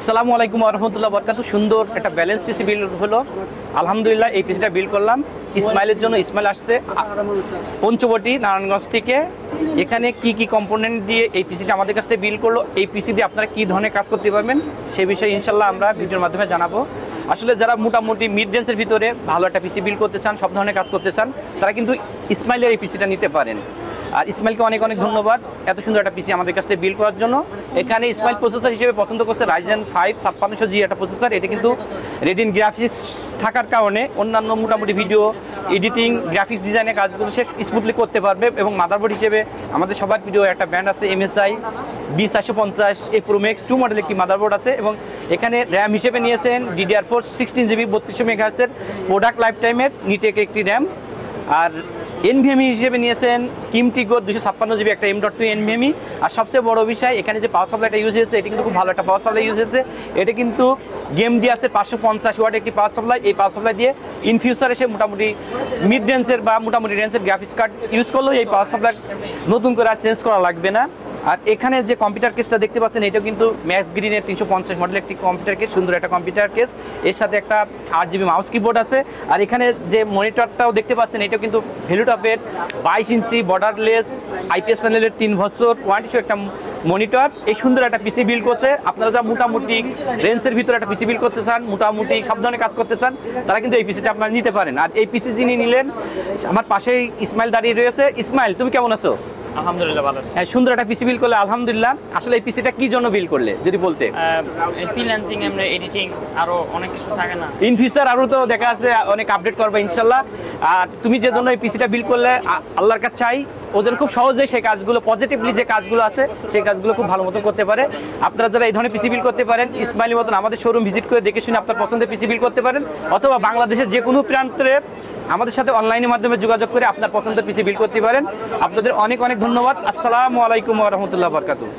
আসসালামু আলাইকুম ওয়া রাহমাতুল্লাহি ওয়া বারাকাতুহু। সুন্দর একটা ব্যালেন্স পিসি বিল্ড হলো, আলহামদুলিল্লাহ। এই পিসিটা বিল্ড করলাম ইসমাইলের জন্য। ইসমাইল আসছে পঞ্চবটি নারায়ণগঞ্জ থেকে। এখানে কি কি কম্পোনেন্ট দিয়ে এই পিসিটা আমাদের কাছ থেকে বিল্ড করলো, এই পিসি দিয়ে আপনারা কি ধরনের কাজ করতে পারবেন সেই বিষয়ে ইনশাল্লাহ আমরা ভিডিওর মাধ্যমে জানাবো। আসলে যারা মোটামুটি মিড রেঞ্জের ভিতরে ভালো একটা পিসি বিল্ড করতে চান, সব ধরনের কাজ করতে চান, তারা কিন্তু ইসমাইলের এই পিসিটা নিতে পারেন। আর ইসমাইলকে অনেক অনেক ধন্যবাদ এত সুন্দর একটা পিসি আমাদের কাছ থেকে বিল্ড করার জন্য। এখানে ইসমাইল প্রসেসর হিসেবে পছন্দ করছে Ryzen 5 5600G একটা প্রসেসর। এটা কিন্তু রেডিন গ্রাফিক্স থাকার কারণে অন্যান্য মোটামুটি ভিডিও এডিটিং, গ্রাফিক্স ডিজাইনের কাজগুলো সে স্মুথলি করতে পারবে। এবং মাদারবোর্ড হিসেবে আমাদের সবার ভিডিও একটা ব্র্যান্ড আছে MSI B450 Pro Max 2 model একটি মাদারবোর্ড আছে। এবং এখানে র্যাম হিসেবে নিয়েছেন DDR4 16GB 3200 MHz product life টাইমের নিটেক একটি র্যাম। আর NVMe হিসেবে নিয়েছেন কিমটিগো 256GB একটা M.2 NVMe। আর সবচেয়ে বড় বিষয়, এখানে যে পাওয়ার সাপ্লাইটা ইউজ হয়েছে এটা কিন্তু খুব ভালো একটা পাওয়ার সাপ্লাই ইউজ হয়েছে। এটা কিন্তু গেম দিয়ে আছে 550 ওয়াট একটি পাওয়ার সাপ্লাই। এই পাওয়ার সাপ্লাই দিয়ে ইন ফিউচার এসে মোটামুটি মিড রেঞ্জের বা মোটামুটি রেঞ্জের গ্রাফিক্স কার্ড ইউজ করলেও এই পাওয়ার সাপ্লাই নতুন করে আর চেঞ্জ করা লাগবে না। আর এখানে যে কম্পিউটার কেসটা দেখতে পাচ্ছেন, এটাও কিন্তু ম্যাক্স গ্রিনের 350 মডেল একটি কম্পিউটার কেস, সুন্দর একটা কম্পিউটার কেস। এর সাথে একটা 8GB মাউস কিবোর্ড আছে। আর এখানে যে মনিটরটাও দেখতে পাচ্ছেন, এটাও কিন্তু ভ্যালুটপের 22 ইঞ্চি বর্ডারলেস IPS প্যানেলের 3 বছর ওয়ারেন্টি একটা মনিটর। এই সুন্দর একটা পিসি বিল্ড করছে। আপনারা যা মোটামুটি রেঞ্জের ভিতরে একটা পিসি বিল্ড করতে চান, মোটামুটি সব ধরনের কাজ করতে চান, তারা কিন্তু এই পিসিটা আপনারা নিতে পারেন। আর এই পিসি যিনি নিলেন, আমার পাশেই ইসমাইল দাঁড়িয়ে রয়েছে। ইসমাইল, তুমি কেমন আছো? আলহামদুলিল্লাহ ভালো আছি। হ্যাঁ, সুন্দর একটা পিসি বিল্ড করলে আলহামদুলিল্লাহ। আসলে এই পিসিটা কি জন্য বিল্ড করলে যদি বলতে? ফ্রিল্যান্সিং, এমনি এডিটিং, আরো অনেক কিছু থাকে না, ইন ফিউচার আরো তো দেখা আছে অনেক আপডেট করবে ইনশাল্লাহ। আর তুমি যে জন্য এই পিসিটা বিল্ড করলে, আল্লাহর কাছে চাই ওদের খুব সহজে সেই কাজগুলো, পজিটিভলি যে কাজগুলো আছে সেই কাজগুলো খুব ভালো মতো করতে পারে। আপনারা যারা এই ধরনের পিসি বিল্ড করতে পারেন, ইসমাইলের মতন আমাদের শোরুম ভিজিট করে দেখে শুনে আপনার পছন্দের পিসি বিল্ড করতে পারেন। অথবা বাংলাদেশের যে কোনো প্রান্তে আমাদের সাথে অনলাইনের মাধ্যমে যোগাযোগ করে আপনার পছন্দের পিসি বিল্ড করতে পারেন। আপনাদের অনেক অনেক ধন্যবাদ। আসসালামু আলাইকুম ওয়া রাহমাতুল্লাহি ওয়া বারাকাতুহু।